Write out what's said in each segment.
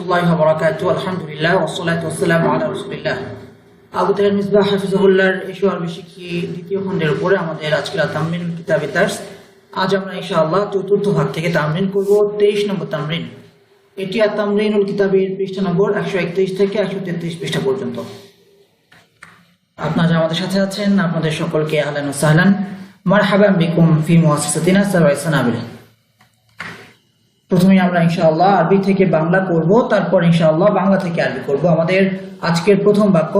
রহমতুল্লাহি ওয়া বারাকাতুহু। আলহামদুলিল্লাহ ওয়াসসালাতু ওয়াসসালামু আলা রাসূলিল্লাহ। আবু তাহের মিসবাহ হাফিজাহুল্লাহর এশু আরবি শিক্ষী দ্বিতীয় খণ্ডের উপরে আমাদের আজকের তামরিনুল কিতাবে দার্স। আজ আমরা ইনশাআল্লাহ চতুর্থ ভাগ থেকে তামরিন করব 23 নম্বর তামরিন। এটি তামরিনুল কিতাবের পৃষ্ঠা নম্বর 131 থেকে 133 পৃষ্ঠা পর্যন্ত। আপনারা আমাদের সাথে আছেন, আপনাদের সকলকে আহলান ওয়া সাহলান, মারহাবান বিকুম ফি মুআসসাসাতিনা সাবাই সানাবিল। প্রথমে আমরা ইনশাআল্লাহ আরবি থেকে বাংলা করব, তারপর ইনশাআল্লাহ বাংলা থেকে আরবি করব। আমাদের আজকের প্রথম বাক্য,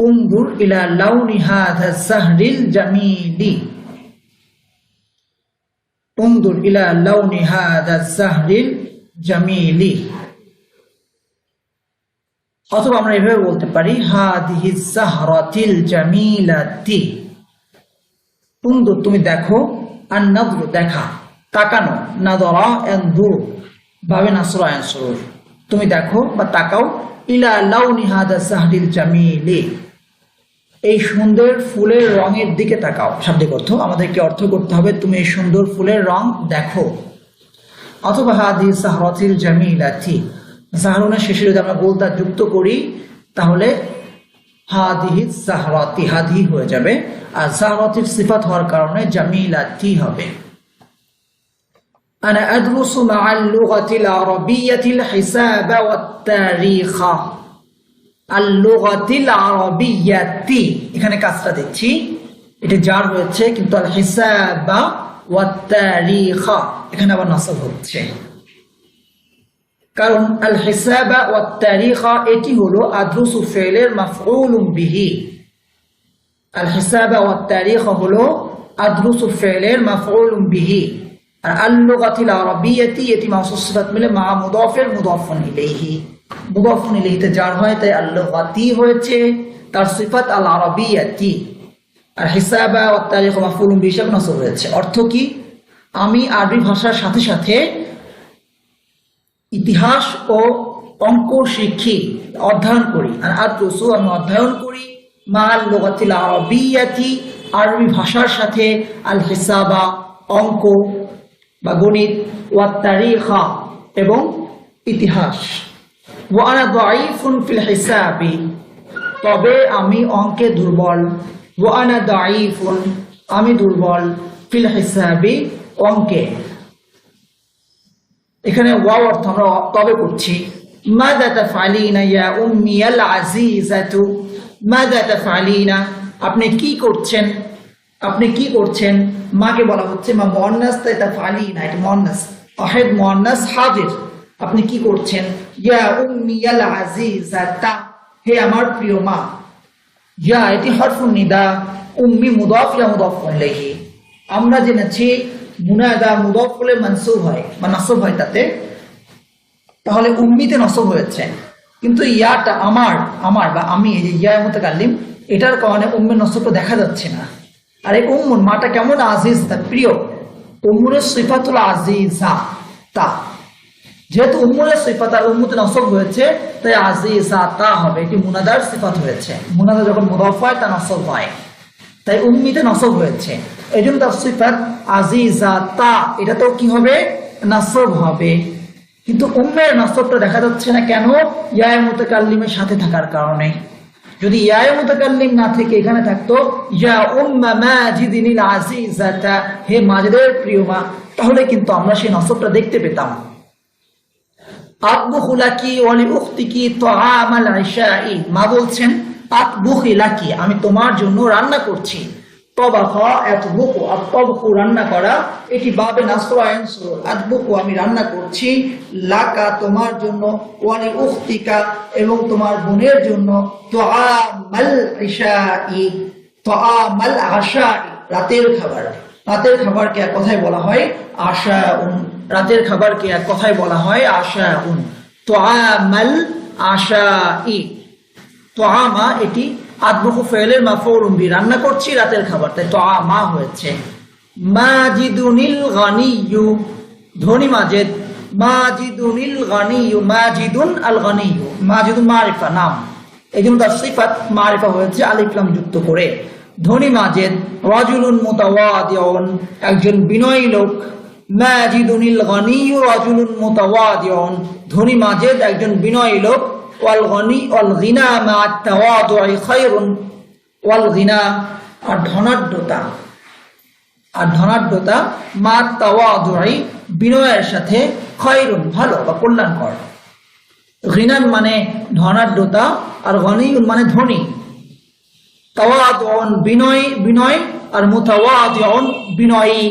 উনজুর ইলা লাউনি হাযা সাহরিল জামিলি। উনজুর ইলা লাউনি হাযা সাহরিল জামিলি। অথবা আমরা এভাবে বলতে পারি হাদিহিস সাহরাতিল জামিলাতি। উনজুর তুমি দেখো, আন নাযরু দেখা, তাকানো, নাযরা ইয়ানজুরু বাবে নাসরা ইয়ানসুরু, তুমি দেখো বা তাকাও, ইলা লাউনি হাযা সাহরিল জামিলি, এই সুন্দর ফুলের রঙের দিকে তাকাও। শাব্দিক অর্থ আমাদেরকে অর্থ করতে হবে তুমি এই সুন্দর ফুলের রং দেখো। অথবা হাদিহিস সাহরাতিল জামিলাতি, সাহরুনের শেষে যদি আমরা গোলতা যুক্ত করি তাহলে হাদিহিস সাহরাতি, হাদিহি হয়ে যাবে, আর সাহরাতির সিফাত হওয়ার কারণে জামিলাতি হবে। أنا أدرس مع اللغة العربية الحساب والتاريخ। اللغة العربية এখানে কাজটা দিচ্ছি, এটা জার হয়েছে কিন্তু আল হিসাব ওয়াত তারিখ এখানে আবার নাসব হচ্ছে, কারণ আল হিসাব ওয়াত তারিখ এটি হলো আদরুসু ফিলের মাফউলুম বিহি। আল হিসাব ওয়াত তারিখ হলো আদরুসু ফিলের মাফউলুম বিহি। আর আল-লুগাতিল আরাবিয়্যাতি এটি মাউসুফ সিফাত মিলে মা মুদাফের মুদাফুন ইলাইহি, মুদাফুন ইলাইহিতে জার হয় তাই আল-লুগাতি হয়েছে, তার সিফাত আল আরাবিয়্যাতি। আর হিসাব ওয়াত তারিখ মাফউলুম বিহি হিসাবে নাসব হয়েছে। অর্থ কি? আমি আরবি ভাষার সাথে সাথে ইতিহাস ও অঙ্ক শিখি, অধ্যয়ন করি। আর আদরুসু আমি অধ্যয়ন করি, মা আল-লুগাতিল আরাবিয়্যাতি আরবি ভাষার সাথে, আল হিসাবা অঙ্ক বা গণিত, ওয়াত তারিখা এবং ইতিহাস। ওয়া আনা দাঈফুন ফিল হিসাবি, তবে আমি অঙ্কে দুর্বল। ওয়া আনা দাঈফুন আমি দুর্বল, ফিল হিসাবি অঙ্কে। এখানে ওয়াও অর্থ আমরা তবে করছি। মাযা তাফআলিনা ইয়া উম্মি আল আজিজাতু, মাযা তাফআলিনা আপনি কি করছেন, আপনি কি করছেন। মাকে বলা হচ্ছে মা মুআন্নাস, তাই তাফআলিনা এটা মুআন্নাস, ওয়াহিদ মুআন্নাস হাজির। আপনি কি করছেন। ইয়া উম্মি আল আজিজাতা, হে আমার প্রিয় মা। ইয়া এটি হরফুন নিদা, উম্মি মুদাফ ইলা মুদাফ ইলাইহি। আমরা জেনেছি মুনাদা মুদাফ হলে মানসুব হয় বা নাসব হয় তাতে, তাহলে উম্মিতে নসব হয়েছে, কিন্তু ইয়াটা আমার, আমার বা আমি, এই যে ইয়া মুতাকাল্লিম, এটার কারণে উম্মের নসবটা দেখা যাচ্ছে না। আর এই উম্মুন মাটা কেমন? আজিজ, তার প্রিয়। উম্মুরের সিফাতুল আজিজা তা, যেহেতু উম্মুরের সিফাত আর উম্মুতে নসব হয়েছে তাই আজিজা তা হবে, এটি মুনাদার সিফাত হয়েছে। মুনাদা যখন মুদাফ হয় তা নসব হয়, তাই উম্মিতে নসব হয়েছে, এই জন্য তার সিফাত আজিজা তা, এটা তো কি হবে? নসব হবে। কিন্তু উম্মের নসবটা দেখা যাচ্ছে না কেন? ইয়া মুতাকাল্লিমের সাথে থাকার কারণে। যদি ইয়া মুতাকাল্লিম না থেকে এখানে থাকতো ইয়া উম্মা মাজিদিনিল আজিজাতা, হে মাজিদের প্রিয় মা, তাহলে কিন্তু আমরা সেই নসবটা দেখতে পেতাম। আতবুখু লাকি ওয়া লি উখতিকি তাআমাল ইশাই, মা বলছেন আতবুখু লাকি আমি তোমার জন্য রান্না করছি। তবাখা আতবুখু, আতবুখু রান্না করা, এটি বাবে নাসরা ইয়ানসুর। আতবুখু আমি রান্না করছি, লাকা তোমার জন্য, ওয়া লি উখতিকা এবং তোমার বোনের জন্য, তাআমাল ইশাই, তাআমাল আশাই রাতের খাবার। রাতের খাবারকে এক কথায় বলা হয় আশাউন, রাতের খাবারকে এক কথায় বলা হয় আশাউন। তাআমাল আশাই, তাআমা এটি আতবুখু ফিলের মাফউলুম বিহি, রান্না করছি রাতের খাবার, তাই তাআমা হয়েছে। মাজিদুনিল গানিয়্যু, ধনী মাজেদ। মাজিদুনিল গানিয়্যু, মাজিদুন আল গানিয়্যু, মাজিদুন মারিফা নাম, এই জন্য তার সিফাত মারিফা হয়েছে আলিফ লাম যুক্ত করে। ধনী মাজেদ। রাজুলুন মুতাওয়াদিউন, একজন বিনয়ী লোক। মাজিদুনিল গনিয়্যু রাজুলুন মুতাওয়াদিউন, ধনী মাজেদ একজন বিনয়ী লোক। ওয়াল গনি ওয়াল গিনা মা'আত তাওয়াদু'i খায়রুন, ওয়াল গিনা আর ধনাঢ্যতা মা'আত তাওয়াদু'i বিনয়ের সাথে, খায়রুন ভালো বা কল্যাণকর। গিনান মানে ধনাঢ্যতা আর গনিয়ুন মানে ধনী। তাওয়াদুন বিনয় আর মুতাওয়াদিউন বিনয়ী।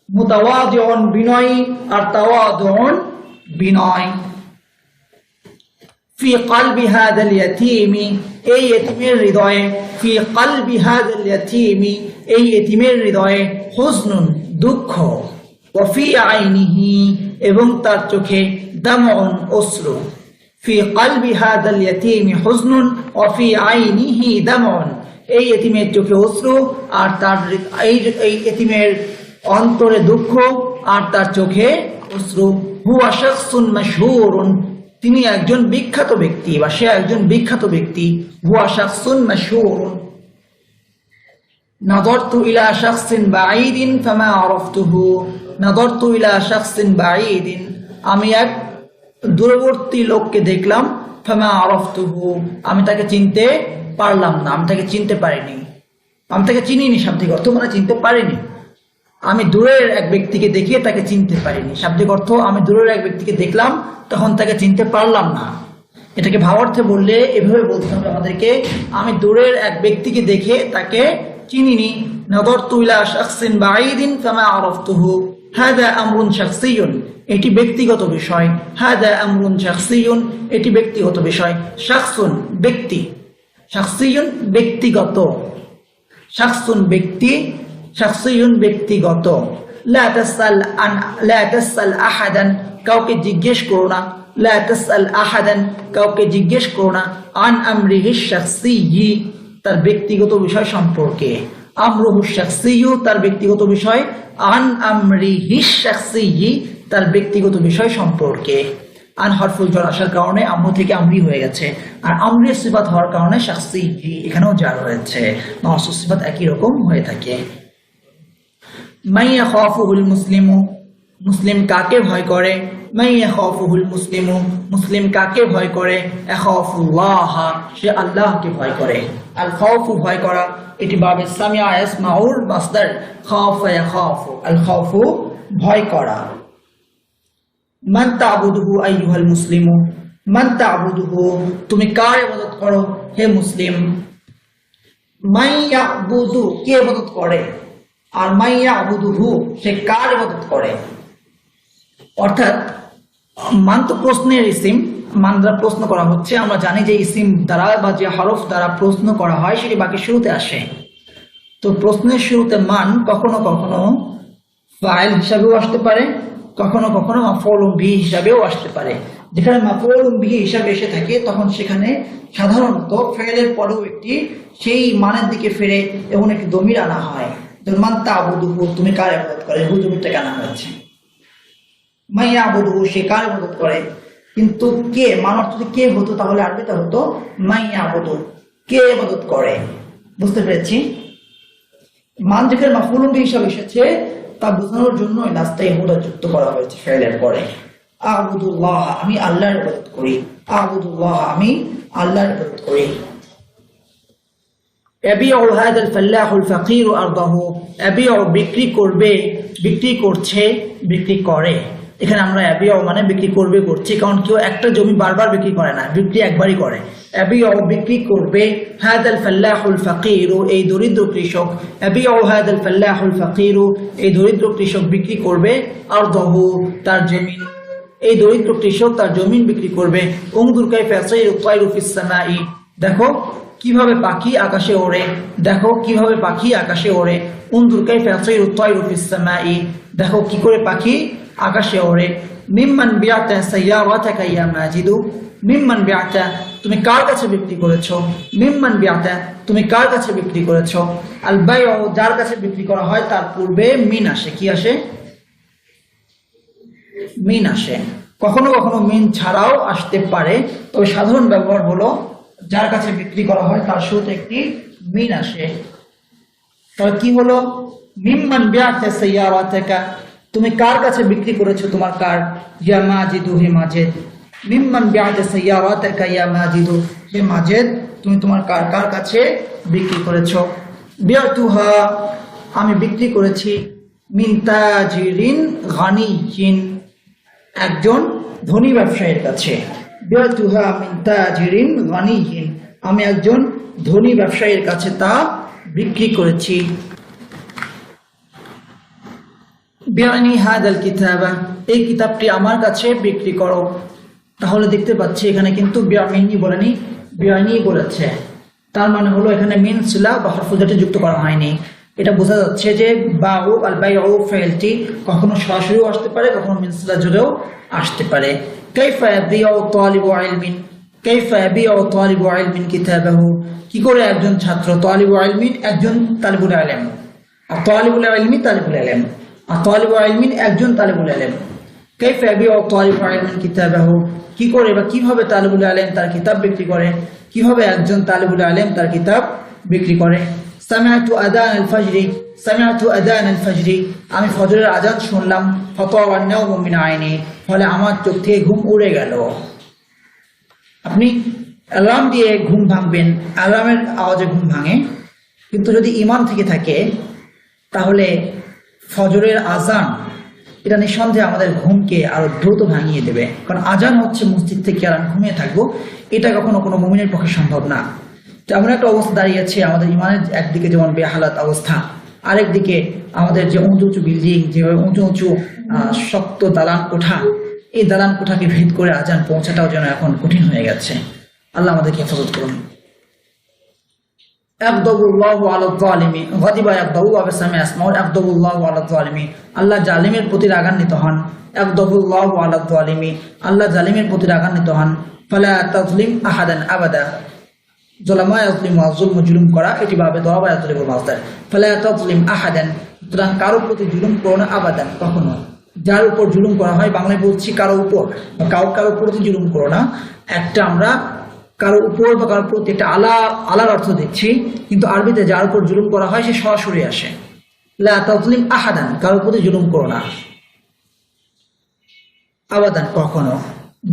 মুতাওয়াদিউন বিনয়ী আর তাওয়াদুন বিনয়। ফি কলবি হাযাল ইয়াতীমি, এই ইতিমের হৃদয়ে, ফি কলবি হাযাল ইয়াতীমি এই ইতিমের হৃদয়ে, হুজনুন দুঃখ, ওয়া ফি আইনিহি এবং তার চোখে, দামউন অশ্রু। ফি কলবি হাযাল ইয়াতীমি হুজনুন ওয়া ফি আইনিহি দামউন, এই ইতিমের চোখে অশ্রু আর তার এই ইতিমের অন্তরে দুঃখ আর তার চোখে অশ্রু। হুয়া শাখসুন মাশহুরুন, তিনি একজন বিখ্যাত ব্যক্তি বা সে একজন বিখ্যাত ব্যক্তি। হুয়া শাখসুন মাশহুরুন। নাযারতু ইলা শাখসিন বাঈদিন ফামা আরাফতুহু, নাযারতু ইলা শাখসিন বাঈদিন, আমি এক দূরবর্তী লোককে দেখলাম। ফামা আরাফতুহু, আমি তাকে চিনতে পারলাম না, আমি তাকে চিনতে পারিনি, আমি তাকে চিনিনি। শাব্দিক অর্থ মানে চিনতে পারিনি। আমি দূরের এক ব্যক্তিকে দেখিয়ে তাকে চিনতে পারিনি। শাব্দিক অর্থ আমি দূরের এক ব্যক্তিকে দেখলাম, তখন তাকে চিনতে পারলাম না। এটাকে ভাবার্থে বললে এভাবে বলতে হবে আমাদেরকে, আমি দূরের এক ব্যক্তিকে দেখে তাকে চিনিনি। নাযারতু ইলা শাখসিন বাঈদিন ফামা আরাফতুহু, হাযা আমরুন শাখসিয়ুন, এটি ব্যক্তিগত বিষয়। হাযা আমরুন শাখসিয়ুন, এটি ব্যক্তিগত বিষয়। শাখসুন ব্যক্তি, শাখসিয়ুন ব্যক্তিগত, শাখসুন ব্যক্তি, শাখসিয়ুন ব্যক্তিগত। লা তাসআল আহাদান, কাউকে জিজ্ঞেস করো না। লা তাসআল আহাদান, কাউকে জিজ্ঞেস করো না। আন আমরিহি শাখসিয়্যি, তার ব্যক্তিগত বিষয় সম্পর্কে। আমরুহু শাখসিয়্যু, তার ব্যক্তিগত বিষয়। আন আমরিহি শাখসিয়্যি, তার ব্যক্তিগত বিষয় সম্পর্কে। আন হরফুল জার আসার কারণে আমরু থেকে আমরি হয়ে গেছে, আর আমরের সিফাত হওয়ার কারণে শাখসিয়্যি এখানেও জার হয়েছে। মাওসুফ সিফাত একই রকম হয়ে থাকে। মান ইয়াখাফুহুল মুসলিমু, মুসলিম কাকে ভয় করে। মান ইয়াখাফুহুল মুসলিমু, মুসলিম কাকে ভয় করে। ইয়াখাফুল্লাহ, সে আল্লাহকে ভয় করে। আল খাউফু ভয় করা, এটি বাবে সামিআ ইয়াসমাউর মাসদার। খাফা ইয়াখাফু, আল খাউফু ভয় করা। মান তা'বুদুহু আইয়ুহাল মুসলিমু, মান তা'বুদুহু, তুমি কার ইবাদত করো হে মুসলিম। মান ইয়াবুদু, কে ইবাদত করে, আর মান ইয়াবুদুহু, সে কার ইবাদত করে। অর্থাৎ মান তো প্রশ্নের ইসিম, মান দ্বারা প্রশ্ন করা হচ্ছে। আমরা জানি যে ইসিম দ্বারা বা যে হরফ দ্বারা প্রশ্ন করা হয় সেটি বাকি শুরুতে আসে। তো প্রশ্নের শুরুতে মান কখনো কখনো ফাইল হিসাবেও আসতে পারে, কখনো কখনো মাফউলুম বিহি হিসাবেও আসতে পারে। যেখানে মাফউলুম বিহি হিসাবে এসে থাকে তখন সেখানে সাধারণত ফাইলের পরেও একটি সেই মানের দিকে ফিরে এবং একটি দমির আনা হয়। মান তা'বুদুহু, তুমি কার ইবাদত করে, হু দমিরটা আনা হয়েছে। মান ইয়াবুদুহু, সে কার ইবাদত করে। কিন্তু কে, মান অর্থ যদি কে হতো তাহলে আরবিতে হতো মান ইয়াবুদু, কে ইবাদত করে। বুঝতে পেরেছি। মান যেখানে মাফউলুম বিহি হিসাবে এসেছে তা বোঝানোর জন্য লাস্টে হুদা যুক্ত করা হয়েছে ফাইলের পরে। আ'বুদুল্লাহ, আমি আল্লাহর ইবাদত করি। আ'বুদুল্লাহ, আমি আল্লাহর ইবাদত করি। ইয়াবিউ হাযাল ফাল্লাহুল ফাকিরু আরদাহু, ইয়াবিউ বিক্রি করবে, বিক্রি করছে, বিক্রি করে। এখানে আমরা ইয়াবিউ মানে বিক্রি করবে করছি, কারণ কেউ একটা জমি বারবার বিক্রি করে না, বিক্রি একবারই করে। ইয়াবিউ বিক্রি করবে, হাযাল ফাল্লাহুল ফাকিরু, এই দরিদ্র কৃষক। ইয়াবিউ হাযাল ফাল্লাহুল ফাকিরু, এই দরিদ্র কৃষক বিক্রি করবে। আরদাহু, তার জমিন, এই দরিদ্র কৃষক তার জমিন বিক্রি করবে। উনজুর কাইফা ইয়াসিরু তায়রু ফিস সামাই, দেখো কিভাবে পাখি আকাশে ওড়ে, দেখো কিভাবে পাখি আকাশে ওড়ে। উনজুর কাইফা ইয়াসিরু তায়রু ফিস সামাই, দেখো কি করে পাখি আকাশে ওড়ে। মিম্মান বিআতা সাইয়ারাতাকা ইয়া মাজিদু, মিম্মান বিআতা, তুমি কার কাছে বিক্রি করেছো। মিম্মান বিআতা, তুমি কার কাছে বিক্রি করেছো। আল বাইউ, যার কাছে বিক্রি করা হয় তার পূর্বে মিন আসে। কি আসে? মিন আসে। কখনো কখনো মিন ছাড়াও আসতে পারে, তবে সাধারণ ব্যবহার হলো যার কাছে বিক্রি করা হয় তার শুরুতে একটি মিন আসে। তবে কি হলো? মিম্মান বিআতা সাইয়ারাতাকা, তুমি কার কাছে বিক্রি করেছো তোমার কার? ইয়া মাজিদু, হে মাজেদ। মিম্মান বিআতা সাইয়ারাতাকা ইয়া মাজিদু, হে মাজেদ তুমি তোমার কার কার কাছে বিক্রি করেছো? বিআতুহা, আমি বিক্রি করেছি। মিন তাজিরিন গানিয়িন, একজন ধনী ব্যবসায়ীর কাছে। বিআতুহা মিন তাজিরিন গানিয়িন, আমি একজন ধনী ব্যবসায়ীর কাছে তা বিক্রি করেছি। বিআনি হাদাল কিতাবা, এই কিতাবটি আমার কাছে বিক্রি করো। তাহলে দেখতে পাচ্ছি এখানে কিন্তু বিআনি বলেনি, বিআনি বলেছে। তার মানে হলো এখানে মিন সিলা বা হরফুল জাতি যুক্ত করা হয়নি। এটা বোঝা যাচ্ছে যে বাউ আল বাইউ ফাইলটি কখনো সরাসরিও আসতে পারে, কখনো মিন সিলা জুড়েও আসতে পারে। কাইফা ইয়াবিউ তালিবু ইলমিন, কাইফা ইয়াবিউ তালিবু ইলমিন কিতাবাহু, কি করে একজন ছাত্র, তালিবু ইলমিন একজন তালিবুল ইলম, আর তালিবুল ইলমি তালিবুল ইলম, আর তালিবুল ইলমিন একজন তালিবুল ইলম। কাইফা ইয়াবিউ তালিবু ইলমিন কিতাবাহু, কি করে বা কিভাবে তালিবুল ইলম তার কিতাব বিক্রি করে, কিভাবে একজন তালিবুল ইলম তার কিতাব বিক্রি করে। সামিআতু আযান আল ফাজরি, সামিআতু আযান আল ফাজরি, আমি ফজরের আযান শুনলাম। ফাতাওয়ান নাওমু মিন আইনি, ফলে আমার চোখ থেকে ঘুম উড়ে গেল। আপনি অ্যালার্ম দিয়ে ঘুম ভাঙবেন, অ্যালার্মের আওয়াজে ঘুম ভাঙে, কিন্তু যদি ঈমান থেকে থাকে তাহলে ফজরের আযান এটা নিঃসন্দেহে আমাদের ঘুমকে আরো দ্রুত ভাঙিয়ে দেবে। কারণ আযান হচ্ছে মসজিদ থেকে আর আমি ঘুমিয়ে থাকবো, এটা কখনো কোনো মুমিনের পক্ষে সম্ভব না। তেমন একটা অবস্থা দাঁড়িয়েছে আমাদের ইমানের, একদিকে যেমন বেহালাত অবস্থা, আরেক দিকে আমাদের যে উঁচু উঁচু বিল্ডিং, যেভাবে উঁচু উঁচু শক্ত দালান কোঠা, এই দালান কোঠাকে ভেদ করে আযান পৌঁছাটাও যেন এখন কঠিন হয়ে গেছে। আল্লাহ আমাদেরকে হেফাজত করুন। ইয়াগদাবুল্লাহু আলা যালিমি, গাদিবা ইয়াগদাবু ওয়া বিসামি আসমাউ, ইয়াগদাবুল্লাহু আলা যালিমি, আল্লাহ জালিমের প্রতি রাগান্বিত হন। ইয়াগদাবুল্লাহু আলা যালিমি, আল্লাহ জালিমের প্রতি রাগান্বিত হন। ফালা তাজলিম আহাদান আবাদা, যালামা ইয়াজলিমু, যুলম জুলুম করা, এটি ভাবে দরাবা ইয়াজলিমুল মাসদার। ফালা তাজলিম আহাদান, সুতরাং কারো প্রতি জুলুম করো না, আবাদান কখনো। যার উপর জুলুম করা হয়, বাংলায় বলছি কারো উপর, কারো প্রতি জুলুম করো না। একটা আমরা কারো উপর বা কারো প্রতি একটা আলার অর্থ দিচ্ছি, কিন্তু আরবিতে যার উপর জুলুম করা হয় সে সরাসরি আসে। লা তাজলিম আহাদান, কারো প্রতি জুলুম করো না, আবাদান কখনো।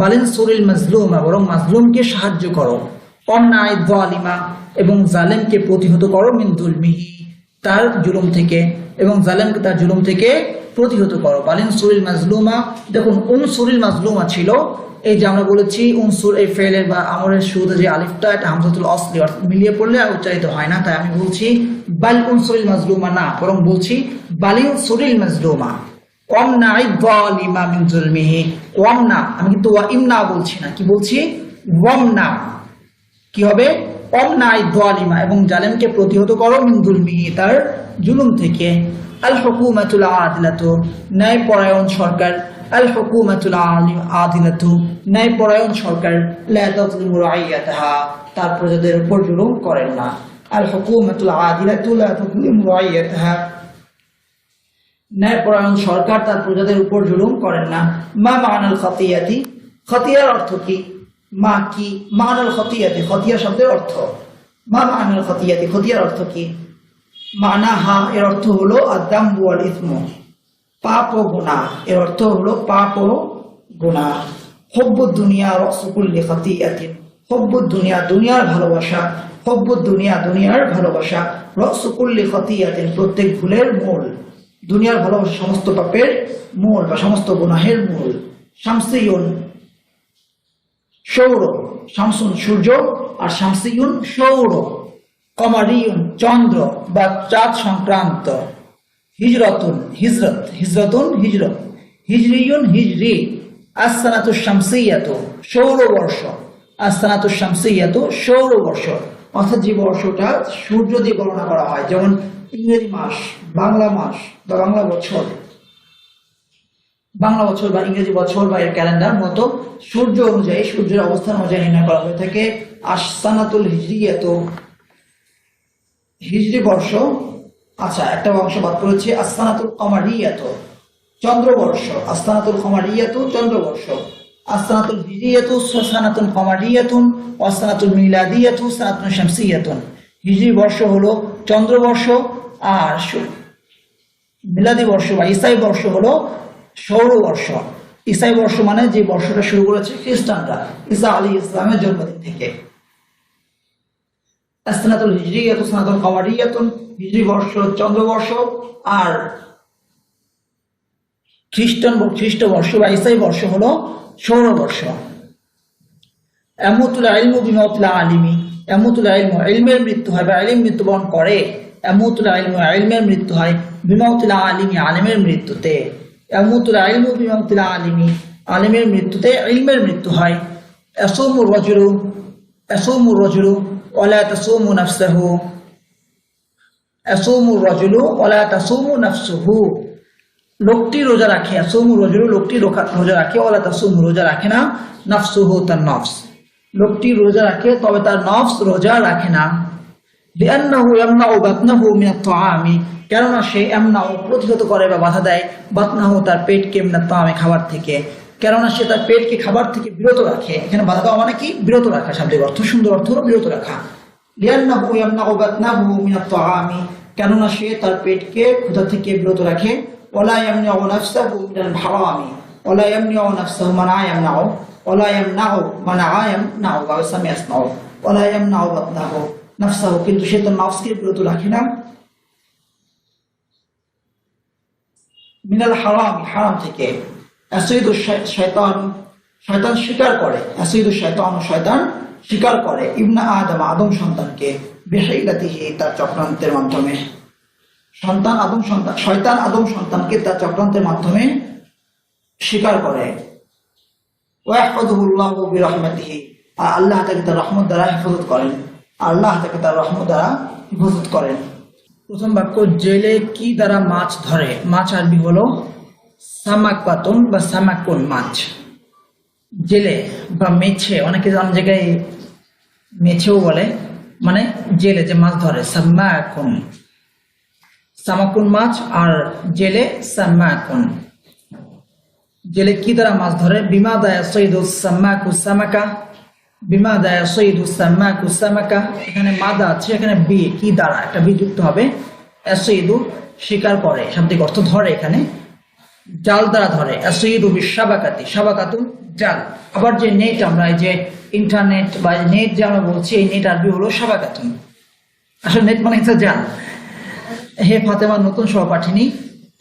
বালিন সুরিল মাজলুমা, বরং মাজলুমকে সাহায্য করো। অন্যায় যালিমা, এবং জালেমকে প্রতিহত করো। মিন যুলমিহি, তার জুলুম থেকে, এবং জালেমকে তার জুলুম থেকে প্রতিহত করো। বালিন সুরিল মাজলুমা, দেখুন উনসুরিল মাজলুমা ছিল, এই যে আমরা বলেছি উনসুর এই ফেলের বা আমরের শুরুতে যে আলিফটা, এটা হামজাতুল আসলি, অর্থাৎ মিলিয়ে পড়লে আর উচ্চারিত হয় না, তাই আমি বলছি বাল উনসুরিল মাজলুমা না, বরং বলছি বালিন সুরিল মাজলুমা। ওয়ামনাই যালিমা মিন যুলমিহি, ওয়ামনা, আমি কিন্তু ওয়াইমনা বলছি না, কি বলছি? ওয়ামনা। কি হবে? ওয়ামনাই যালিমা, এবং জালেমকে প্রতিহত করো। মিন যুলমিহি, তার জুলুম থেকে। আল হুকুমাতুল আদিলাতু, ন্যায়পরায়ণ সরকার। আল হুকুমাতুল আদিলাতু, ন্যায়পরায়ণ সরকার। লা তাজলিমু রাইয়াতাহা, তার প্রজাদের উপর জুলুম করেন না। আল হুকুমাতুল আদিলাতু লা তাজলিমু রাইয়াতাহা, ন্যায়পরায়ণ সরকার তার প্রজাদের উপর জুলুম করেন না। মা মানাল খাতিয়াতি, খাতিয়ার অর্থ কি? মা কি? মানাল খাতিয়াতি, খাতিয়া শব্দের অর্থ। মা মানাল খাতিয়াতি, খাতিয়ার অর্থ কি? মানাহা, এর অর্থ হলো আদ-দামবু ওয়াল ইসমু, পাপ ও গুনাহ। এর অর্থ হলো পাপ ও গুনাহ। হুব্বুদ দুনিয়া রাসু কুল্লি খাতিয়াতিন, হুব্বুদ দুনিয়া, দুনিয়ার ভালোবাসা। হুব্বুদ দুনিয়া, দুনিয়ার ভালোবাসা। রাসু কুল্লি খাতিয়াতিন, প্রত্যেক ভুলের মূল। দুনিয়ার ভালোবাসা সমস্ত পাপের মূল বা সমস্ত গুনাহের মূল। শামসিয়ুন, সৌর। শামসুন সূর্য, আর শামসিয়ুন সৌর। কমারিয়ুন চন্দ্র বা চাঁদ সংক্রান্ত। হিজরতুন হিজরত, হিজরতুন হিজরত। হিজরিয়ুন হিজরি। আসসানাতুশ শামসিয়াতু সৌরবর্ষ, আসসানাতুশ শামসিয়াতু সৌরবর্ষ, অর্থাৎ যে বর্ষটা সূর্য দিয়ে গণনা করা হয়, যেমন ইংরেজি মাস, বাংলা মাস বা বাংলা বছর, বাংলা বছর বা ইংরেজি বছর বা এর ক্যালেন্ডার মতো সূর্য অনুযায়ী, সূর্যের অবস্থান অনুযায়ী নির্ণয় করা হয়ে থাকে। আসসানাতুল হিজরিয়াতু, হিজরি বর্ষ। আচ্ছা, একটা অংশ বাদ পড়েছে। আসসানাতুল কমারিয়াতু, চন্দ্রবর্ষ। আসসানাতুল কমারিয়াতু, চন্দ্রবর্ষ। আসসানাতুল হিজরিয়াতু সানাতুন কমারিয়াতুন, আসসানাতুল মিলাদিয়াতু সানাতুন শামসিয়াতুন। হিজরি বর্ষ হলো চন্দ্রবর্ষ, আর মিলাদি বর্ষ বা ইসাই বর্ষ হলো সৌর বর্ষ। ইসাই বর্ষ মানে যে বর্ষটা শুরু করেছে খ্রিস্টানরা ঈসা আলাইহিস সালামের জন্মদিন থেকে। আসনাতুল হিজরিয়াতুন সানাতুল কমারিয়াতুন, হিজরি বর্ষ চন্দ্রবর্ষ, আর খ্রিস্টবর্ষ বা ইসাই বর্ষ হলো সৌরবর্ষ। এমুতুল ইলমু বিমাউতিল আলিমি, এমুতুল ইলমু ইলমের মৃত্যু হয় বা ইলম মৃত্যুবরণ করে। এমুতুল ইলমু ইলমের মৃত্যু হয় বিমাউতিল আলিমি আলিমের মৃত্যুতে। এমুতুল ইলমু বিমাউতিল আলিমি আলিমের মৃত্যুতে ইলমের মৃত্যু হয়। ইয়াসুমুর রাজুলু ওয়ালা তাসুমু নাফসাহু, ইয়াসুমুর রাজুলু ওয়ালা তাসুমু নাফসুহু, লোকটি রোজা রাখে। ইয়াসুমুর রাজুলু লোকটি রোজা রাখে, ওয়ালা তাসুমু রোজা রাখে না, নাফসুহু তার নফস, লোকটি রোজা রাখে তবে তার নফস রোজা রাখে না। লিআন্নাহু ইয়ামনাউ বাতনাহু মিনাত তাআমি, কেননা সে ইয়ামনাউ প্রতিহত করে বা বাধা দেয়, বাতনাহু তার পেটকে মিনাত তাআমি খাবার থেকে, কেননা সে তার পেটকে খাবার থেকে বিরত রাখে। এখানে বাধা দেওয়া মানে কি? বিরত রাখা, শাব্দিক অর্থ, সুন্দর অর্থ হলো বিরত রাখা। লিআন্নাহু ইয়ামনাউ বাতনাহু মিনাত তাআমি, কেননা সে তার পেটকে ক্ষুধা থেকে বিরত রাখে। ওয়ালা ইয়ামনাউ নাফসাহু মিনাল হারামি, ওয়ালা ইয়ামনাউ নাফসাহু মানা ইয়ামনাউ, ওয়ালা ইয়ামনাউ মানা ইয়ামনাউ ওয়া সামি ইয়াসনাউ, ওয়ালা ইয়ামনাউ বাতনাহু নাফসাহু, কিন্তু সে তার নফসকে বিরত রাখে না মিনাল হারামি হারাম থেকে। আসইদু শয়তান, শয়তান শিকার করে। আসইদু শয়তান, শয়তান শিকার করে ইবনা আদম আদম সন্তানকে, বিহিলাতিহি তার চক্রান্তের মাধ্যমে। শয়তান আদম সন্তানকে তার চক্রান্তের মাধ্যমে শিকার করে। ওয়াহফাযুহুল্লাহু বিরহমাতিহি, আর আল্লাহ তাকে তার রহমত দ্বারা হেফাজত করেন, আল্লাহ তাকে তার রহমত দ্বারা হেফাজত করেন। প্রথম বাক্য, জেলে কি দ্বারা মাছ ধরে? মাছ আরবি হলো সামাকাতুন বা সামাকুন, মাছ। জেলে বা মেছে, অনেকে অনেক জায়গায় মেছেও বলে, মানে জেলে যে মাছ ধরে, সামাকুন, সামাকুন মাছ, আর জেলে সামাকুন। জেলে কি দ্বারা মাছ ধরে? বিমা দায়া সৈদু সামাকু সামাকা, বিমা দায়া সৈদু সামাকু সামাকা, এখানে মাদা আছে, এখানে বি, কি দ্বারা, একটা বি যুক্ত হবে। সৈদু শিকার করে, শাব্দিক অর্থ ধরে, এখানে জাল দ্বারা ধরে। সৈদু বিশাবাকাতি, সাবাকাতু জাল। আবার যে নেট, আমরা এই যে ইন্টারনেট বা নেট যে আমরা বলছি, এই নেট আরবি হলো সাবাকাতুন, আসলে নেট মানে হচ্ছে জাল। হে ফাতেমা নতুন সহপাঠিনী,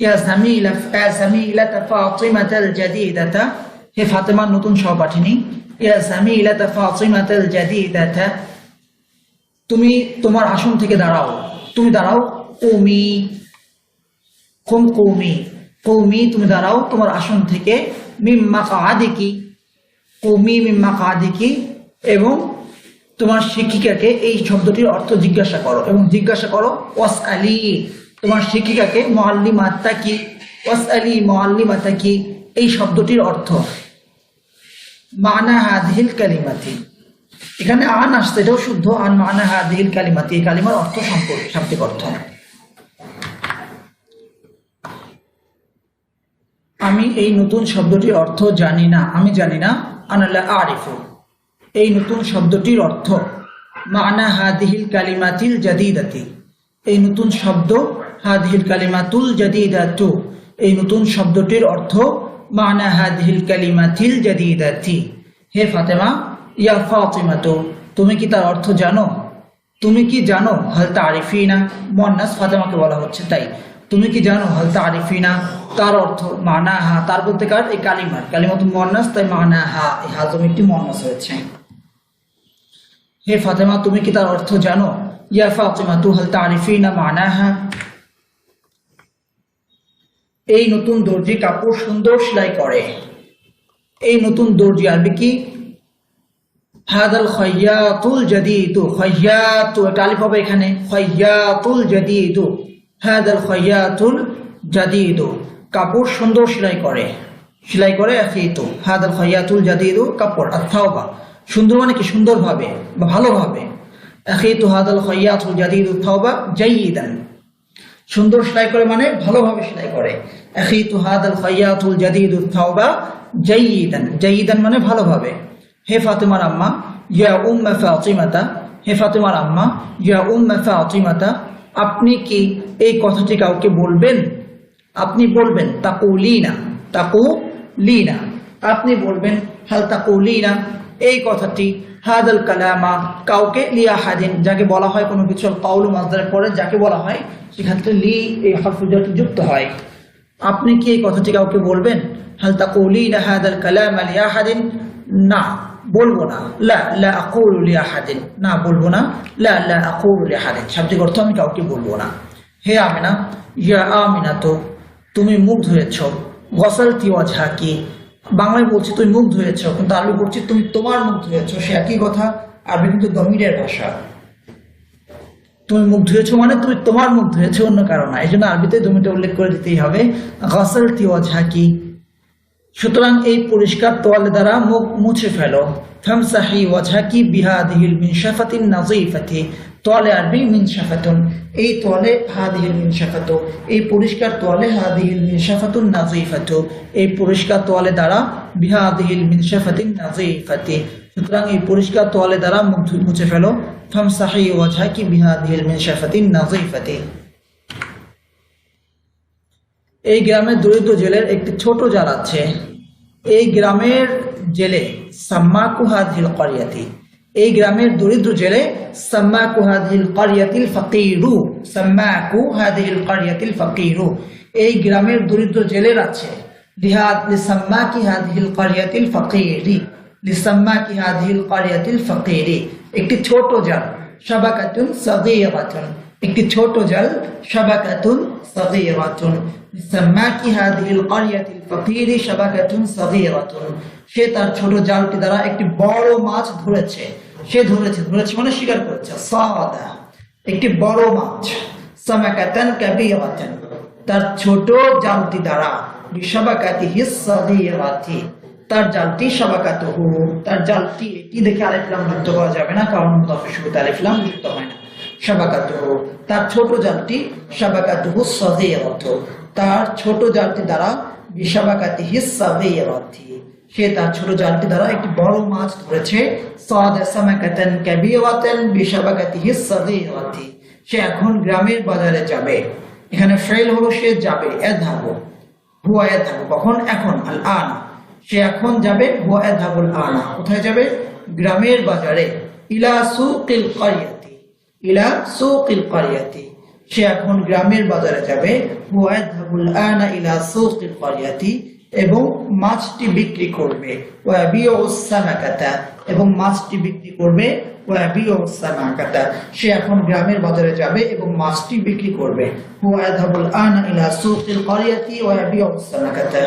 ইয়া জামিলাতা ফাতিমাতাল জাদিদাতা, হে ফাতেমা নতুন সহপাঠিনী, ইয়া জামিলাতা ফাতিমাতাল জাদিদাতা, তুমি তোমার আসন থেকে দাঁড়াও, তুমি দাঁড়াও। কুমি, কৌমি তুমি দাঁড়াও তোমার আসন থেকে। মিম্মা কাদিকি, কৌমি মিম্মা কাদিকি, এবং তোমার শিক্ষিকাকে এই শব্দটির অর্থ জিজ্ঞাসা করো, এবং জিজ্ঞাসা করো ওয়াস আলী, তোমার শিক্ষিকাকে মুআল্লিমাতা কি, ওয়াস আলী মুআল্লিমাতা কি, এই শব্দটির অর্থ। মানা হাযিহিল কালিমাতি, এখানে আন আসছে, এটাও শুদ্ধ। আন মানা হাযিহিল কালিমাতি, এই কালিমার অর্থ সম্পর্কে, শাব্দিক অর্থ। আমি এই নতুন শব্দটির অর্থ জানি না, আমি জানি না। আনা লা আরিফু, এই নতুন শব্দটির অর্থ। মানা হাদিহিল কালিমাতিল জাদিদাতি, এই নতুন শব্দ। হাদিহিল কালিমাতুল জাদিদাতু, এই নতুন শব্দটির অর্থ। মানা হাদিহিল কালিমাতিল জাদিদাতি। হে ফাতেমা, ইয়া ফাতিমাতু, তুমি কি তার অর্থ জানো? তুমি কি জানো? হাল তারিফিনা, মুয়ান্নাস ফাতেমাকে বলা হচ্ছে, তাই তুমি কি জানো? হাল তারিফিনা, তার অর্থ। মানাহা, তার বলতে কার? এই কালিমাতুল মুয়ান্নাস, তাই মানাহা, এই হা জমিরটি মুয়ান্নাস হয়েছে। হে ফাতেমা, তুমি কি তার অর্থ জানো? ইয়া ফাতিমাতু হাল তারিফিনা মানাহা, এই নতুন দর্জি কাপড় সুন্দর সেলাই করে। এই নতুন দর্জি আরবি কি? হাদাল খাইয়াতুল জাদিদু, খাইয়াতু, এটা আলিফ হবে এখানে। খাইয়াতুল জাদিদু, হাদাল খাইয়াতুল জাদিদু, কাপড় সুন্দর সেলাই করে, সেলাই করে। আখিতু, হাদাল খাইয়াতুল জাদিদু কাপড়। আর থাওবা, সুন্দর মানে কি? সুন্দরভাবে বা ভালোভাবে। আখিতু হাদাল খাইয়াতুল জাদিদু থাওবা জাইয়িদান, সুন্দর সেলাই করে মানে ভালোভাবে সেলাই করে। আখিতু হাদাল খাইয়াতুল জাদিদু থাওবা জাইয়িদান, জাইয়িদান মানে ভালোভাবে। হে ফাতেমার আম্মা, ইয়া উম্মা ফাতিমাতা, হে ফাতেমার আম্মা, ইয়া উম্মা ফাতিমাতা, আপনি কি এই কথাটি কাউকে বলবেন? আপনি বলবেন, তাকুলিনা, তাকুলিনা, আপনি বলবেন, হাল তাকুলিনা, এই কথাটি, হাদাল কালামা, কাউকে, লিয়াহাদিন, যাকে বলা হয় কোনো কিছু কাউল মাসদারের পরে যাকে বলা হয় সেক্ষেত্রে লি এই হরফুল জারটি যুক্ত হয়। আপনি কি এই কথাটি কাউকে বলবেন? হাল তাকুলিনা হাদাল কালামা লিয়াহাদিন, না বলবো না। লা লা আকুলু লিয়াহাদিন, না বলবো না। লা লা আকুলু লিয়াহাদিন শাব্দিক অর্থ আমি কাউকে বলবো না। হে আমিনা, ইয়া আমিনা, তো তুমি মুখ ধুয়েছ। গসালতি ওয়াজহাকি, বাংলায় বলছি তুমি মুখ ধুয়েছ, কিন্তু আরবি বলছি তুমি তোমার মুখ ধুয়েছ, সে একই কথা। আরবি কিন্তু দমিরের ভাষা। তুমি মুখ ধুয়েছো মানে তুমি তোমার মুখ ধুয়েছো, অন্য কারণ না। এই জন্য আরবিতে দমিটা উল্লেখ করে দিতেই হবে, গসালতি ওয়াজহাকি। সুতরাং এই পরিষ্কার তোয়ালে দ্বারা মুখ মুছে ফেলো। ফামসাহি ওয়াজহাকি বিহাদিহিল মিনশাফাতিন নাযীফাতি, তোয়ালে আরবি মিনশাফাতুন, এই তোয়ালে হাদিহিল মিনশাফাতু, এই পরিষ্কার তোয়ালে হাদিহিল মিনশাফাতুন নাযীফাতু, এই পরিষ্কার তোয়ালে দ্বারা বিহাদিহিল মিনশাফাতিন নাযীফাতি। সুতরাং এই পরিষ্কার তোয়ালে দ্বারা মুখ মুছে ফেলো। ফামসাহি ওয়াজহাকি বিহাদিহিল মিনশাফাতিন নাযীফাতি। এই গ্রামের দরিদ্র জেলের একটি ছোট জাল আছে। এই গ্রামের জেলে সাম্মাকু হাযিহিল ক্বরিয়াতি, এই গ্রামের দরিদ্র জেলে সাম্মাকু হাযিহিল ক্বরিয়াতিল ফাকিরু, সাম্মাকু হাযিহিল ক্বরিয়াতিল ফাকিরু, এই গ্রামের দরিদ্র জেলের আছে। লিসাম্মাকি হাযিহিল ক্বরিয়াতিল ফাকিরি, লিসাম্মাকি হাযিহিল ক্বরিয়াতিল ফাকিরি, একটি ছোট জাল, শাবাকাতুন সাগীরাতুন, একটি ছোট জাল, শাবাকাতুন সাগীরাতুন, লিসাম্মাকি হাযিহিল ক্বরিয়াতিল ফাকিরি শাবাকাতুন সাগীরাতুন, সে তার ছোট জালটি দ্বারা একটি বড় মাছ ধরেছে। সে ধরেছে, ধরেছে মানে শিকার করেছে। সাদা, একটি বড় মাছ। সামাকাতান কাবীরাতান, তার ছোট জালটি দ্বারা। বিশাবাকাতিহিস সাগীরাতি, তার জালটি, শাবাকাতুহু, তার জালটি, এটি দেখে আলিফ লাম যুক্ত করা যাবে না, কারণ মুদাফের শুরুতে আলিফ লাম যুক্ত হয় না। শাবাকাতুহু, তার ছোট জালটি, শাবাকাতুহু সাগীরাতু, তার ছোট জালটি দ্বারা। বিশাবাকাতিহিস সাগীরাতি, সে তার ছোট জালটি দ্বারা একটি বড় মাছ ধরেছে। সাদা সামাকাতান কাবীরাতান বিশাবাকাতিহিস সাগীরাতি, সে এখন গ্রামের বাজারে যাবে। এখানে ফাইল হলো সে যাবে, ইয়াযহাবু, হুয়া ইয়াযহাবু, কখন? এখন। আল আনা, সে এখন যাবে। হুয়া ইয়াযহাবুল আনা, কোথায় যাবে? গ্রামের বাজারে। ইলা সুকিল ক্বরিয়াতি, ইলা সুকিল ক্বরিয়াতি, সে এখন গ্রামের বাজারে যাবে। হুয়া ইয়াযহাবুল আনা ইলা সুকিল ক্বরিয়াতি, এবং মাছটি বিক্রি করবে। ওয়া ইয়াবিউস সামাকাতা, এবং মাছটি বিক্রি করবে। ওয়া ইয়াবিউস সামাকাতা, সে এখন গ্রামের বাজারে যাবে এবং মাছটি বিক্রি করবে। হুয়া ইয়াযহাবুল আনা ইলা সুকিল ক্বরিয়াতি ওয়া ইয়াবিউস সামাকাতা।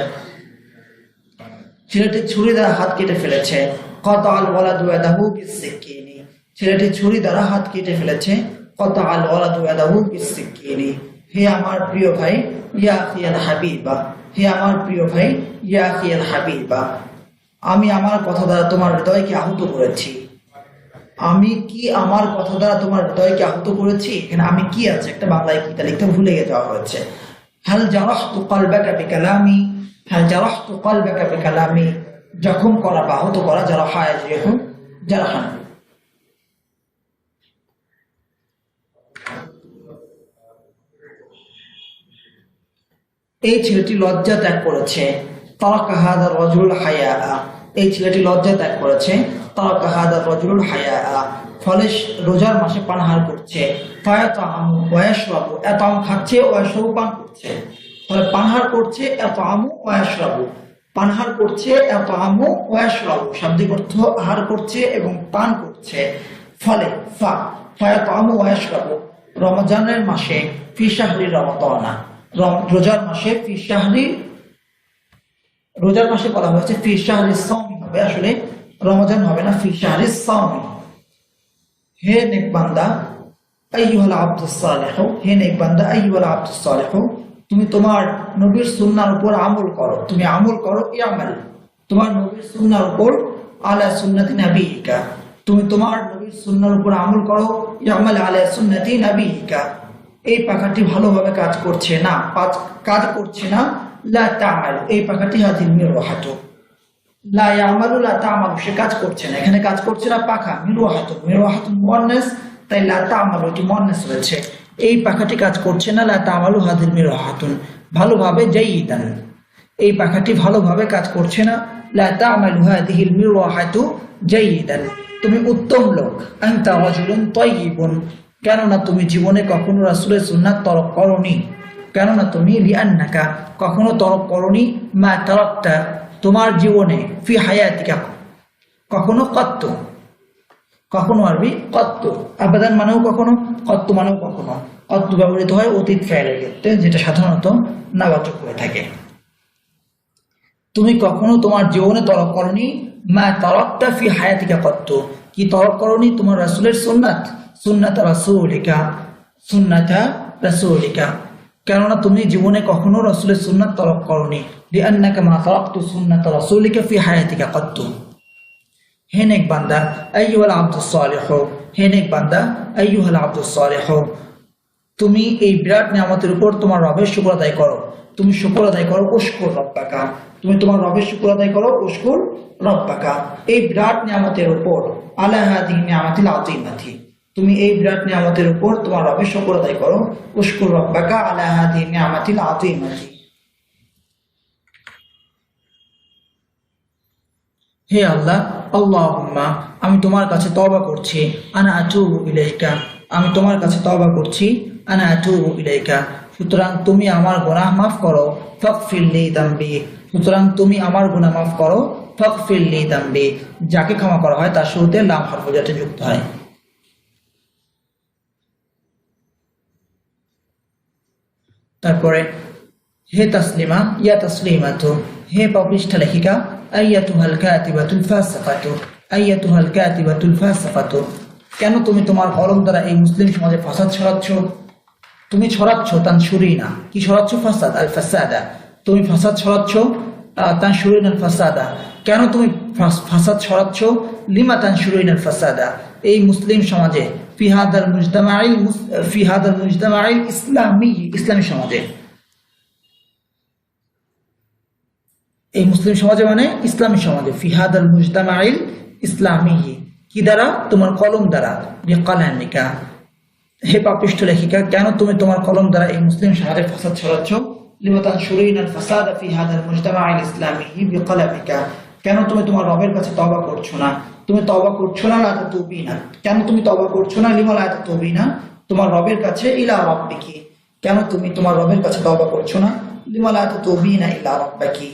ছেলেটি ছুরি দ্বারা হাত কেটে ফেলেছে। কাতাআল ওয়ালাদু ইয়াদাহু বিসসিকিনি, ছেলেটি ছুরি দ্বারা হাত কেটে ফেলেছে। কাতাআল ওয়ালাদু ইয়াদাহু বিসসিকিনি, হে আমার প্রিয় ভাই, ইয়া আখিয়াল হাবিবা, হে আমার প্রিয় ভাই, ইয়া আখিয়াল হাবিবা, আমি আমার কথা দ্বারা তোমার হৃদয়কে আহত করেছি। আমি কি আমার কথা দ্বারা তোমার হৃদয়কে আহত করেছি? এখানে আমি কি আছে, একটা বাংলায় কি তা লিখতে ভুলে যাওয়া হয়েছে। হাল জারাহতু কলবাকা বিকালামি, হাল জারাহতু কলবাকা বিকালামি, জখম করা বা আহত করা, জারাহা ইয়াজরিহু জারহান। এই ছেলেটি লজ্জা ত্যাগ করেছে। তারাকা হাযা রাজুল হায়া, এই ছেলেটি লজ্জা ত্যাগ করেছে। তারাকা হাযা রাজুল হায়া, ফলে রোজার মাসে পানাহার করছে। ফায়াতামু ওয়া ইয়াশরাবু, এতাম খাচ্ছে, ওয়া ইয়াশরাবু পান করছে। তাহলে পানাহার করছে, এতামু ওয়া ইয়াশরাবু, পানাহার করছে, এতামু ওয়া ইয়াশরাবু শাব্দিক অর্থ আহার করছে এবং পান করছে। ফলে ফায়াতামু ওয়া ইয়াশরাবু, রমজানের মাসে, ফি শাহরি রমাদানা, রোজার মাসে, ফি শাহরি, রোজার মাসে বলা হয়েছে ফি শাহরি সাওমি হবে, আসলে রমজান হবে না, ফি শাহরি সাওমি। হে নেক বান্দা, আইয়ুহাল আব্দুস সালিহ, হে নেক বান্দা, আইয়ুহাল আব্দুস সালিহ, তুমি তোমার নবীর সুন্নাহর উপর আমল করো, তুমি আমল করো। ইয়ামাল, তোমার নবীর সুন্নাহর উপর, আলা সুন্নতি নবিয়িকা, তুমি তোমার নবীর সুন্নাহর উপর আমল করো। ইয়ামাল আলা সুন্নতি নবিয়িকা, এই পাখাটি ভালোভাবে কাজ করছে না, কাজ করছে না। লা তা'মাল, এই পাখাটি হাযিল মিরওয়াহাতু, লা ইয়ামালু লা তা'মালু, সে কাজ করছে না, এখানে কাজ করছে না পাখা। মিরওয়াহাতু, মিরওয়াহাতু মুয়ান্নাস, তাই লা তা'মালু এটি মুয়ান্নাস হয়েছে। এই পাখাটি কাজ করছে না। লা তা'মালু হাযিল মিরওয়াহাতুন ভালোভাবে জাইদান, এই পাখাটি ভালোভাবে কাজ করছে না। লা তা'মালু হাযিহিল মিরওয়াহাতু জাইদান, তুমি উত্তম লোক। আনতা রাজুলুন তাইয়িবুন, কেননা তুমি জীবনে কখনো রাসূলের সুন্নাত তরক করনি। কেননা তুমি লিআন্নাকা, কখনো তরক করনি। মা তারাকতা, তোমার জীবনে। ফি হায়াতিকা, কখনো কত্তু, কখনো আরবি কত্তু, আবাদান মানেও কখনো, কত্তু মানেও কখনো। কত্তু ব্যবহৃত হয় অতীত ফেলের ক্ষেত্রে, যেটা সাধারণত নাবাচক হয়ে থাকে। তুমি কখনো তোমার জীবনে তরক করনি। মা তারাকতা ফি হায়াতিকা কত্তু, কি তরক করনি? তোমার রাসূলের সুন্নাত, সুন্নাত রাসূলিকা, সুন্নাতা রাসূলিকা, কেননা তুমি জীবনে কখনো রাসূলের সুন্নাত তরক করনি। লিআন্নাকা মা তারাকতু সুন্নাত রাসূলিকা ফি হায়াতিকা কত্তু। হে নেক বান্দা, আইয়ুহাল আব্দুস সালিহ, হে নেক বান্দা, আইয়ুহাল আব্দুস সালিহ, তুমি এই বিরাট নিয়ামতের উপর তোমার রবের শুকর আদায় করো। তুমি শুকর আদায় করো, উশকুর রব্বাকা, তুমি তোমার রবের শুকর আদায় করো, উশকুর রব্বাকা, এই বিরাট নিয়ামতের উপর। আলা হাযিহি নিয়ামাতিল আযীমাতি, তুমি এই বিরাট নিয়ামতের উপর তোমার রবের শুকর আদায় করো, উশকুর রব্বাকা আলা হাযিহি নিয়ামাতিল আযীমাতি। হে আল্লাহ, আল্লাহুম্মা, আমি তোমার কাছে তওবা করছি। আনা আতুবু ইলাইকা, আমি তোমার কাছে তওবা করছি। আনা আতুবু ইলাইকা, সুতরাং তুমি আমার গুনাহ মাফ করো। ফাগফির লি যামবি, সুতরাং তুমি আমার গুনাহ মাফ করো। ফাগফির লি যামবি, যাকে ক্ষমা করা হয় তার শুরুতে লাম হরফ জারটা যুক্ত হয়। তারপরে হে তাসলিমা, ইয়া তাসলিমাতু, হে পাপিষ্ঠা লেখিকা। আইয়াতুহাল কাতিবাতুল ফাসিকাতু, আইয়াতুহাল কাতিবাতুল ফাসিকাতু, কেন তুমি তোমার কলম দ্বারা এই মুসলিম সমাজে ফাসাদ ছড়াচ্ছ? তুমি ছড়াচ্ছ তানশুরিনা, কি ছড়াচ্ছ? ফাসাদ, আল ফাসাদা, তুমি ফাসাদ ছড়াচ্ছ। তানশুরিনা আল ফাসাদা, কেন তুমি ফাসাদ ছড়াচ্ছ? লিমা তানশুরিনা আল ফাসাদা, এই মুসলিম সমাজে। ফি হাদাল মুজতামাইল ইসলামী, ইসলামী সমাজে। এই মুসলিম সমাজে মানে ইসলামী সমাজে। ফি হাদাল মুজতামাইল ইসলামী, কি দ্বারা? তোমার কলম দ্বারা। বিকালামিকা, হে পাপিষ্ঠ লেখিকা, কেন তুমি তোমার কলম দ্বারা এই মুসলিম সমাজে ফাসাদ ছড়াচ্ছ? লিমা তানশুরিনা আল ফাসাদা ফি হাদাল মুজতামাইল ইসলামী বিকালামিকা, কেন তুমি তোমার রবের কাছে তওবা করছো না? তুমি তওবা করছো না। লা তাতুবিনা, কেন তুমি তওবা করছো না? লিমা লা তাতুবিনা, তোমার রবের কাছে। ইলা রাব্বিকি, কেন তুমি তোমার রবের কাছে তওবা করছো না? লিমা লা তাতুবিনা ইলা রাব্বিকি।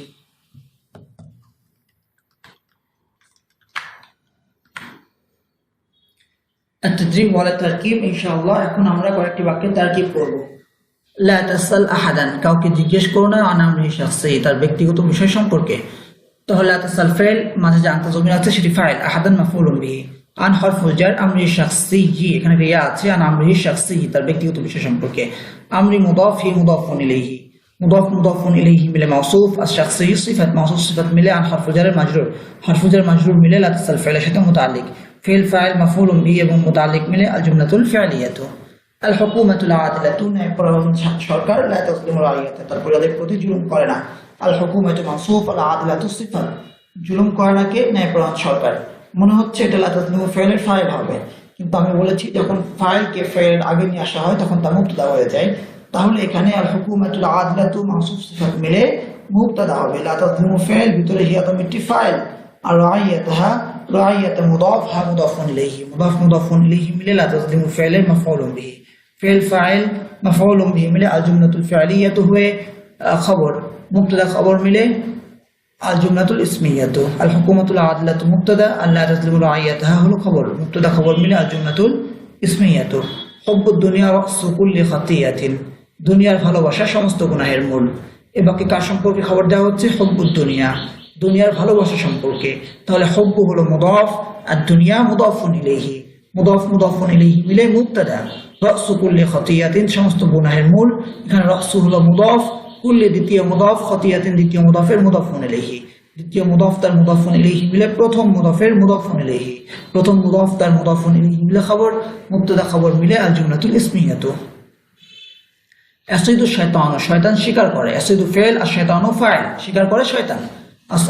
التدريب ولا التركيب ইনশাআল্লাহ। এখন আমরা কয়েকটি বাক্যের তারকিব করব। লা তাসআল আহাদান, কাউকে জিজ্ঞেস করো না। আন আমরিহি শাখসি, তার ব্যক্তিগত বিষয় সম্পর্কে। তাহলে লা তাসআল ফাইল, মাঝে যে আনতা জমির আছে সেটি ফাইল। আহাদান মাফউলুন বিহি। আন হরফুল জার, আমরিহি শাখসি, এখানে রিয়া আছে। আন আমরিহি শাখসি, তার ব্যক্তিগত বিষয় সম্পর্কে। আমরি মুদাফ, হি মুদাফুন ইলাইহি। মুদাফ মুদাফুন ইলাইহি মিলে মাউসুফ, আর শাখসি সিফাত, মাউসুফ সিফাত মিলে। আন হরফুল জারের মাজরুর, হরফুল জার মাজরুর মিলে লা তাসআল ফাইলের সাথে মুতাআল্লিক। ফিল ফাইল মাফউলুন বিহি এবং মুতাআল্লিক মিলে আল জুমলাতুল ফি'লিয়াতু। আল হুকুমাতুল আদিলাতু, ন্যায়পরায়ণ সরকার। লা তাজলিমু রাইয়াতা, তার প্রজাদের প্রতি জুলুম করে না। আল হুকুমাতু মাওসুফ, আল আদিলাতু সিফাত, জুলুম করে না কে? ন্যায়পরায়ণ সরকার। মনে হচ্ছে এটা লা তাজলিমু ফাইলের ফাইল হবে, কিন্তু আমি বলেছি যখন ফাইলকে ফাইলের আগে নিয়ে আসা হয় তখন তা মুবতাদা হয়ে যায়। তাহলে এখানে আল হুকুমাতুল আদিলাতু মাওসুফ সিফাত মিলে মুবতাদা হবে। লা তাজলিমু ফাইল, ভিতরে হিয়া দমিরটি ফাইল। আর রাইয়াতাহা, রাইয়াতা মুদাফ, হা মুদাফুন ইলাইহি, মুদাফ মুদাফুন ইলাইহি মিলে লা তাজলিমু ফাইলের মাফউলুন বিহি। ফিল ফাইল মাফউলুন বিহি মিলে আল জুমলাতুল ফি'লিয়াতু হয়ে খবর, মুবতাদা খবর মিলে আল জুমলাতুল ইসমিয়াতু। আল হুকুমাতুল আদিলাতু মুবতাদা, আল্লা তাজলিমু রাইয়াতাহা হলো খবর, মুবতাদা খবর মিলে আল জুমলাতুল ইসমিয়াতু। হুব্বুদ দুনিয়া ওয়াকসু কুল্লি খাতিয়াতিন, দুনিয়ার ভালোবাসা সমস্ত গুনাহের মূল। এ বাক্যে কার সম্পর্কে খবর দেওয়া হচ্ছে? হুব্বুদ দুনিয়া, দুনিয়ার ভালোবাসা সম্পর্কে। তাহলে হুব্বু হলো মুদাফ, আর দুনিয়া মুদাফুন ইলাইহি। মুদাফ মুদাফুন ইলাইহি মিলে মুবতাদা। রাসু কুল্লি খাতিয়াতিন, সমস্ত গুনাহের মূল। এখানে রাসু হলো মুদাফ, কুল্লি দ্বিতীয় মুদাফ, খাতিয়াতিন দ্বিতীয় মুদাফের মুদাফুন ইলাইহি। দ্বিতীয় মুদাফ তার মুদাফুন ইলাইহি মিলে প্রথম মুদাফের মুদাফুন ইলাইহি। প্রথম মুদাফ তার মুদাফুন ইলাইহি মিলে খবর, মুবতাদা খবর মিলে আল জুমলাতুল ইসমিয়াতু। ইয়াসিদু শাইতান, শয়তান শিকার করে। ইয়াসিদু ফাইল আর শাইতানু ফাইল, শিকার করে শয়তান।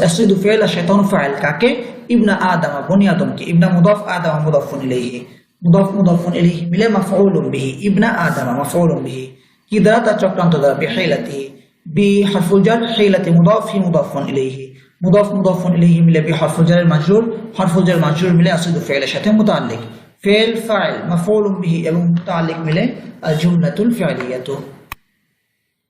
ইয়াসিদু ফাইল আর শাইতানু ফাইল কাকে? ইবনা আদম, বনি আদমকে। ইবনা মুদাফ, আদম মুদাফুন ইলাইহি। মুদাফ মুদাফুন ইলাইহি মিলে মাফউলুন বিহি। ইবনা আদম মাফউলুন বিহি, কি দ্বারা? তার চক্রান্ত দ্বারা। বিহাইলাতিহি, বি হারফুল জার হিলাতে মুদাফ হি মুদাফুন ইলাইহি মুদাফ মুদাফুন ইলাইহি মিলে বি হারফুল জারের মাজরুর হারফুল জার মাজরুর মিলে আসিদু ফি'লের সাথে মুতাআল্লিক ফি'ল ফাইল মাফউলুন বিহি এবং মুতাআল্লিক মিলে আল জুমলাতুল ফি'লিয়াতু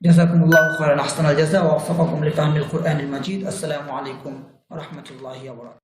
জাযাকুমুল্লাহু খায়রান আহসানাল জাযা ওয়া ওয়াফাকাকুম লিফাহমিল কুরআনিল মাজিদ আসসালামু আলাইকুম ওয়া রাহমাতুল্লাহি ওয়া বারাকাতুহু